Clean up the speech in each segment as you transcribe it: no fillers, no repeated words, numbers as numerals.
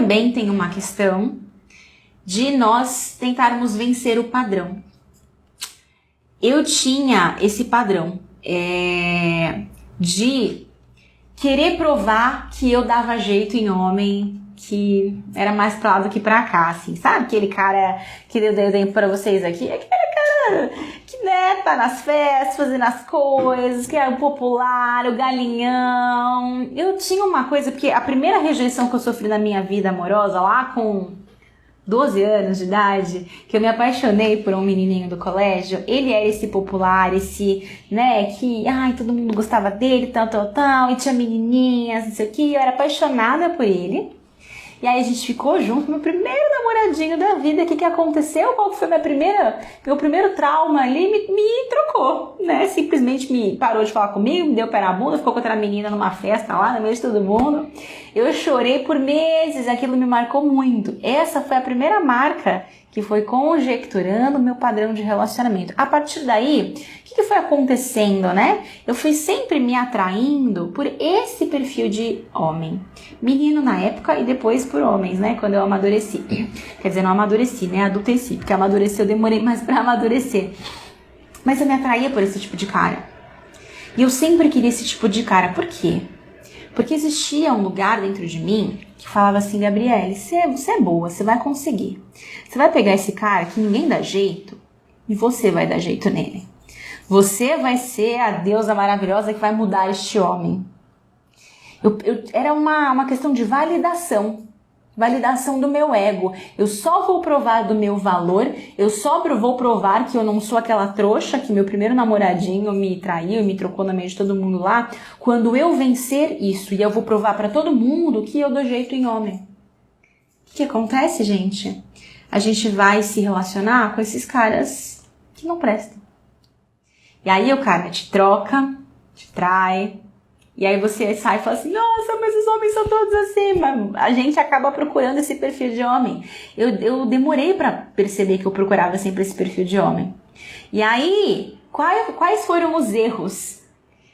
também tem uma questão de nós tentarmos vencer o padrão. Eu tinha esse padrão de querer provar que eu dava jeito em homem, que era mais pra lá do que pra cá, assim, sabe? Aquele cara que eu dei exemplo pra vocês aqui, aquele cara que, né, tá nas festas, fazendo as coisas, que é o popular, o galinhão. Eu tinha uma coisa, porque a primeira rejeição que eu sofri na minha vida amorosa, lá com 12 anos de idade, que eu me apaixonei por um menininho do colégio, ele era esse popular, esse, né, que, ai, todo mundo gostava dele, tal, e tinha menininhas, não sei o que, eu era apaixonada por ele. E aí a gente ficou junto, meu primeiro namoradinho da vida. O que aconteceu? Qual foi meu primeiro trauma ali? Me trocou, né? Simplesmente me parou de falar comigo, me deu pé na bunda, ficou com outra menina numa festa lá, no meio de todo mundo. Eu chorei por meses, aquilo me marcou muito. Essa foi a primeira marca que foi conjecturando o meu padrão de relacionamento. A partir daí, o que foi acontecendo, né? Eu fui sempre me atraindo por esse perfil de homem. Menino na época e depois por homens, né? Quando eu amadureci. Quer dizer, não amadureci, né? Adulteci, porque amadurecer eu demorei mais pra amadurecer. Mas eu me atraía por esse tipo de cara. E eu sempre queria esse tipo de cara. Por quê? Porque existia um lugar dentro de mim que falava assim, Gabriele, você é boa, você vai conseguir. Você vai pegar esse cara que ninguém dá jeito e você vai dar jeito nele. Você vai ser a deusa maravilhosa que vai mudar este homem. Era uma questão de validação do meu ego. Eu só vou provar do meu valor, eu só vou provar que eu não sou aquela trouxa que meu primeiro namoradinho me traiu e me trocou na meio de todo mundo lá, quando eu vencer isso e eu vou provar pra todo mundo que eu dou jeito em homem. O que acontece, gente? A gente vai se relacionar com esses caras que não prestam. E aí o cara te troca, te trai. E aí você sai e fala assim, nossa, mas os homens são todos assim. Mas a gente acaba procurando esse perfil de homem. Eu demorei pra perceber que eu procurava sempre esse perfil de homem. E aí, quais foram os erros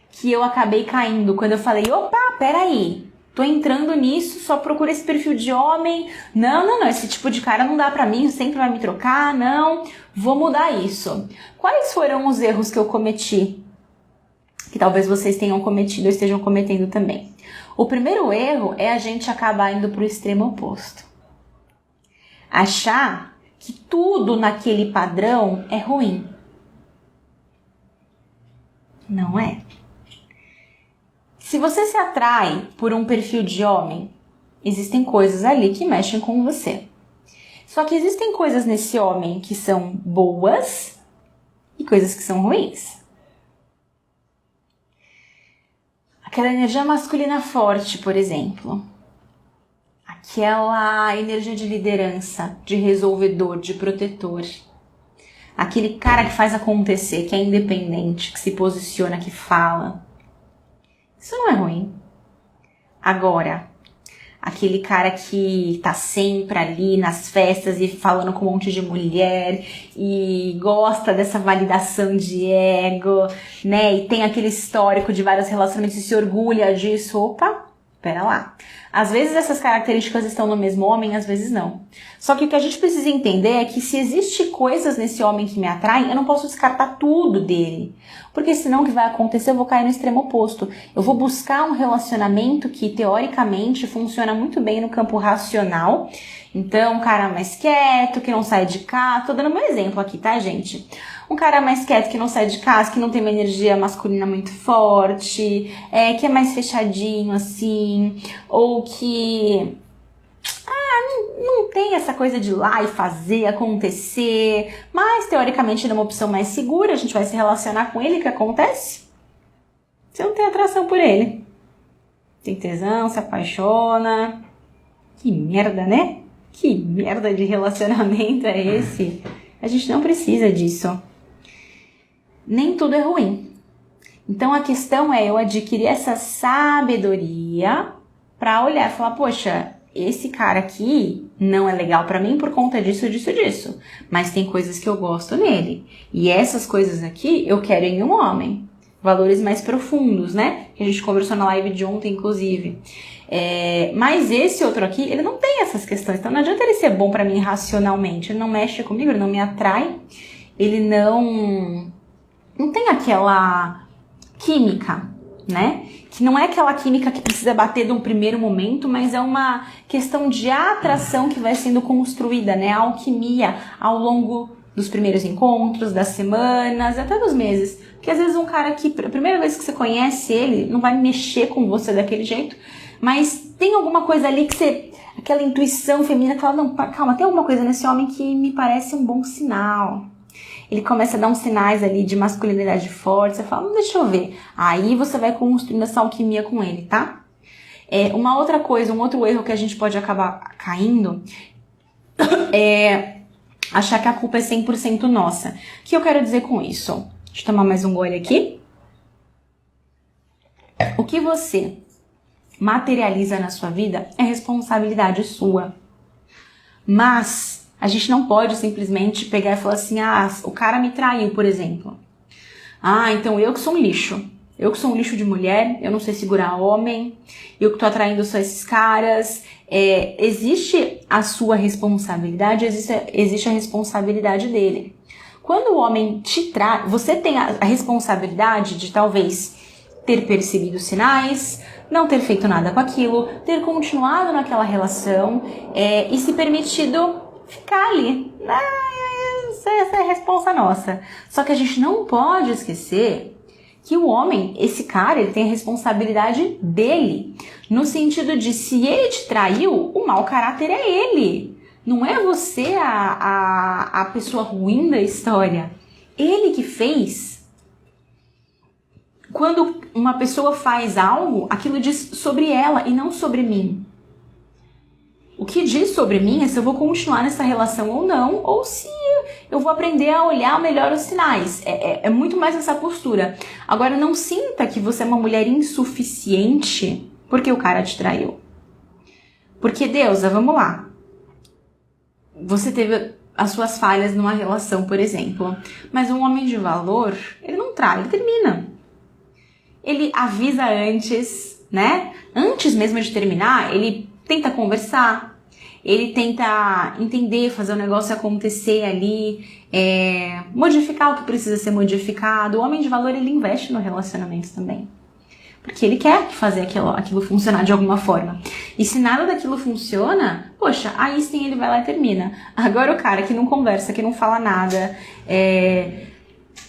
que eu acabei caindo quando eu falei, opa, peraí, tô entrando nisso, só procuro esse perfil de homem. Não, esse tipo de cara não dá pra mim, sempre vai me trocar, não, vou mudar isso. Quais foram os erros que eu cometi? Que talvez vocês tenham cometido ou estejam cometendo também. O primeiro erro é a gente acabar indo para o extremo oposto. Achar que tudo naquele padrão é ruim. Não é. Se você se atrai por um perfil de homem, existem coisas ali que mexem com você. Só que existem coisas nesse homem que são boas e coisas que são ruins. Aquela energia masculina forte, por exemplo. Aquela energia de liderança, de resolvedor, de protetor. Aquele cara que faz acontecer, que é independente, que se posiciona, que fala. Isso não é ruim. Agora, aquele cara que tá sempre ali nas festas e falando com um monte de mulher e gosta dessa validação de ego, né? E tem aquele histórico de vários relacionamentos e se orgulha disso. Opa, pera lá. Às vezes essas características estão no mesmo homem, às vezes não. Só que o que a gente precisa entender é que se existe coisas nesse homem que me atraem, eu não posso descartar tudo dele. Porque senão o que vai acontecer? Eu vou cair no extremo oposto. Eu vou buscar um relacionamento que teoricamente funciona muito bem no campo racional. Então, um cara mais quieto, que não sai de casa. Tô dando meu exemplo aqui, tá, gente? Um cara mais quieto, que não sai de casa, que não tem uma energia masculina muito forte, que é mais fechadinho, assim, ou que não tem essa coisa de ir lá e fazer acontecer, mas teoricamente ele é uma opção mais segura, a gente vai se relacionar com ele, o que acontece? Você não tem atração por ele. Tem tesão, se apaixona. Que merda, né? Que merda de relacionamento é esse? A gente não precisa disso. Nem tudo é ruim. Então a questão é eu adquirir essa sabedoria pra olhar e falar, poxa, esse cara aqui não é legal pra mim por conta disso, disso. Mas tem coisas que eu gosto nele. E essas coisas aqui eu quero em um homem. valores mais profundos, né? Que a gente conversou na live de ontem, inclusive. Mas esse outro aqui, ele não tem essas questões. Então não adianta ele ser bom pra mim racionalmente. Ele não mexe comigo, ele não me atrai. Ele não tem aquela química, né? Que não é aquela química que precisa bater de um primeiro momento, mas é uma questão de atração que vai sendo construída, né? A alquimia ao longo dos primeiros encontros, das semanas, até dos meses. Porque às vezes um cara que, a primeira vez que você conhece ele, não vai mexer com você daquele jeito, mas tem alguma coisa ali que você, aquela intuição feminina que fala, não, calma, tem alguma coisa nesse homem que me parece um bom sinal. Ele começa a dar uns sinais ali de masculinidade forte, você fala, deixa eu ver. Aí você vai construindo essa alquimia com ele, tá? Uma outra coisa, um outro erro que a gente pode acabar caindo é achar que a culpa é 100% nossa. O que eu quero dizer com isso? Deixa eu tomar mais um gole aqui. O que você materializa na sua vida é responsabilidade sua. Mas a gente não pode simplesmente pegar e falar assim, o cara me traiu, por exemplo. Então eu que sou um lixo. Eu que sou um lixo de mulher, eu não sei segurar homem, eu que tô atraindo só esses caras. Existe a sua responsabilidade, existe a responsabilidade dele. Quando o homem te trai, você tem a responsabilidade de talvez ter percebido sinais, não ter feito nada com aquilo, ter continuado naquela relação e se permitido ficar ali. Essa é a responsa nossa. Só que a gente não pode esquecer que o homem, esse cara, ele tem a responsabilidade dele. No sentido de, se ele te traiu, o mau caráter é ele. Não é você a pessoa ruim da história. Ele que fez. Quando uma pessoa faz algo, aquilo diz sobre ela e não sobre mim. O que diz sobre mim é se eu vou continuar nessa relação ou não, ou se eu vou aprender a olhar melhor os sinais. É muito mais essa postura. Agora, não sinta que você é uma mulher insuficiente porque o cara te traiu. Porque, Deusa, vamos lá. Você teve as suas falhas numa relação, por exemplo. Mas um homem de valor, ele não trai, ele termina. Ele avisa antes, né? Antes mesmo de terminar, ele tenta conversar, ele tenta entender, fazer o negócio acontecer ali, modificar o que precisa ser modificado. O homem de valor, ele investe no relacionamento também. Porque ele quer fazer aquilo funcionar de alguma forma. E se nada daquilo funciona, poxa, aí sim ele vai lá e termina. Agora o cara que não conversa, que não fala nada,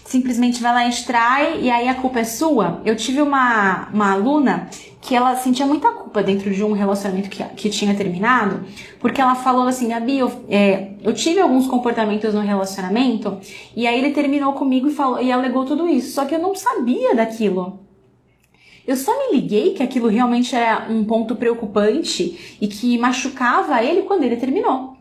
simplesmente vai lá e extrai e aí a culpa é sua. Eu tive uma aluna que ela sentia muita culpa dentro de um relacionamento que tinha terminado, porque ela falou assim, Gabi, eu tive alguns comportamentos no relacionamento e aí ele terminou comigo e alegou tudo isso, só que eu não sabia daquilo. Eu só me liguei que aquilo realmente era um ponto preocupante e que machucava ele quando ele terminou.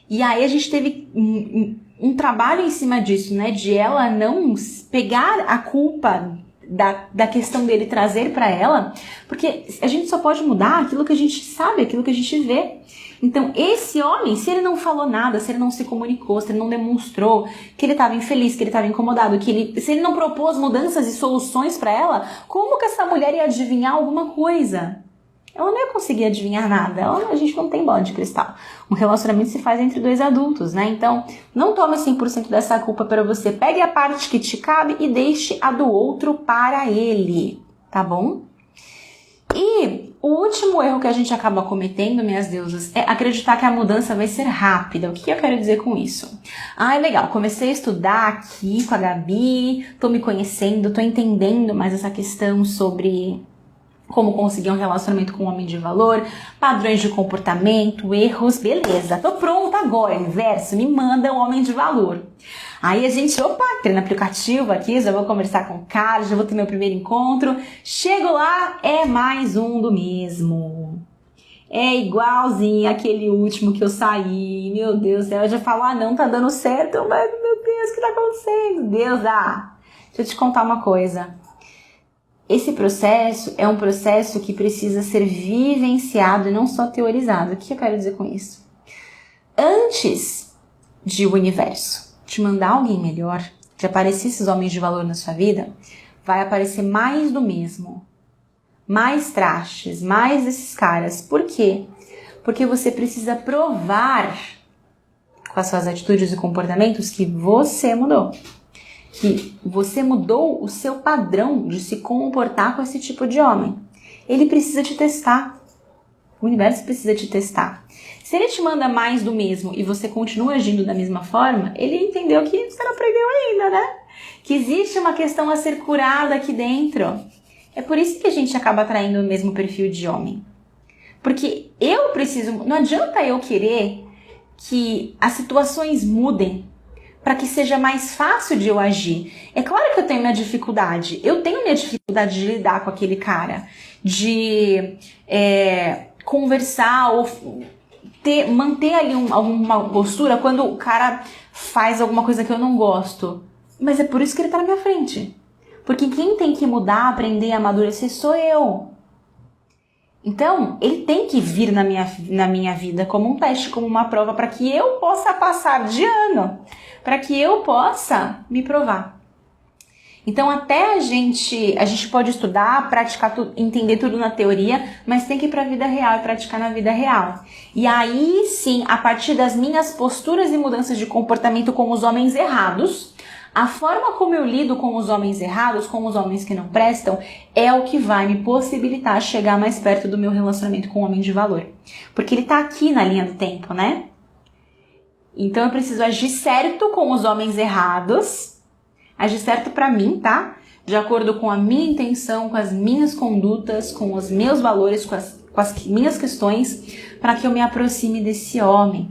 E aí a gente teve um trabalho em cima disso, né? De ela não pegar a culpa da questão dele trazer pra ela, porque a gente só pode mudar aquilo que a gente sabe, aquilo que a gente vê. Então, esse homem, se ele não falou nada, se ele não se comunicou, se ele não demonstrou que ele estava infeliz, que ele estava incomodado, se ele não propôs mudanças e soluções pra ela, como que essa mulher ia adivinhar alguma coisa? Ela não ia conseguir adivinhar nada. A gente não tem bola de cristal. Um relacionamento se faz entre dois adultos, né? Então, não tome 100% dessa culpa para você. Pegue a parte que te cabe e deixe a do outro para ele, tá bom? E o último erro que a gente acaba cometendo, minhas deusas, é acreditar que a mudança vai ser rápida. O que eu quero dizer com isso? Legal, comecei a estudar aqui com a Gabi, tô me conhecendo, tô entendendo mais essa questão sobre como conseguir um relacionamento com um homem de valor, padrões de comportamento, erros, beleza. Tô pronta agora, universo, me manda um homem de valor. Aí a gente, entrei no aplicativo aqui, já vou conversar com o cara, já vou ter meu primeiro encontro. Chego lá, é mais um do mesmo. É igualzinho aquele último que eu saí. Meu Deus do céu, eu já falo, não tá dando certo, mas meu Deus, o que tá acontecendo? Deus, deixa eu te contar uma coisa. Esse processo é um processo que precisa ser vivenciado e não só teorizado. O que eu quero dizer com isso? Antes de o universo te mandar alguém melhor, de aparecer esses homens de valor na sua vida, vai aparecer mais do mesmo. Mais trastes, mais desses caras. Por quê? Porque você precisa provar com as suas atitudes e comportamentos que você mudou. Que você mudou o seu padrão de se comportar com esse tipo de homem. Ele precisa te testar. O universo precisa te testar. Se ele te manda mais do mesmo e você continua agindo da mesma forma, ele entendeu que você não aprendeu ainda, né? Que existe uma questão a ser curada aqui dentro. É por isso que a gente acaba atraindo o mesmo perfil de homem. Porque eu preciso... Não adianta eu querer que as situações mudem para que seja mais fácil de eu agir. É claro que eu tenho minha dificuldade. Eu tenho minha dificuldade de lidar com aquele cara. De conversar ou manter ali alguma postura quando o cara faz alguma coisa que eu não gosto. Mas é por isso que ele tá na minha frente. Porque quem tem que mudar, aprender, amadurecer sou eu. Então, ele tem que vir na minha vida como um teste, como uma prova, para que eu possa passar de ano, para que eu possa me provar. Então, até a gente pode estudar, praticar tudo, entender tudo na teoria, mas tem que ir para a vida real e praticar na vida real. E aí, sim, a partir das minhas posturas e mudanças de comportamento com os homens errados, a forma como eu lido com os homens errados, com os homens que não prestam, é o que vai me possibilitar chegar mais perto do meu relacionamento com o homem de valor. Porque ele tá aqui na linha do tempo, né? Então eu preciso agir certo com os homens errados, agir certo pra mim, tá? De acordo com a minha intenção, com as minhas condutas, com os meus valores, com as minhas questões, para que eu me aproxime desse homem.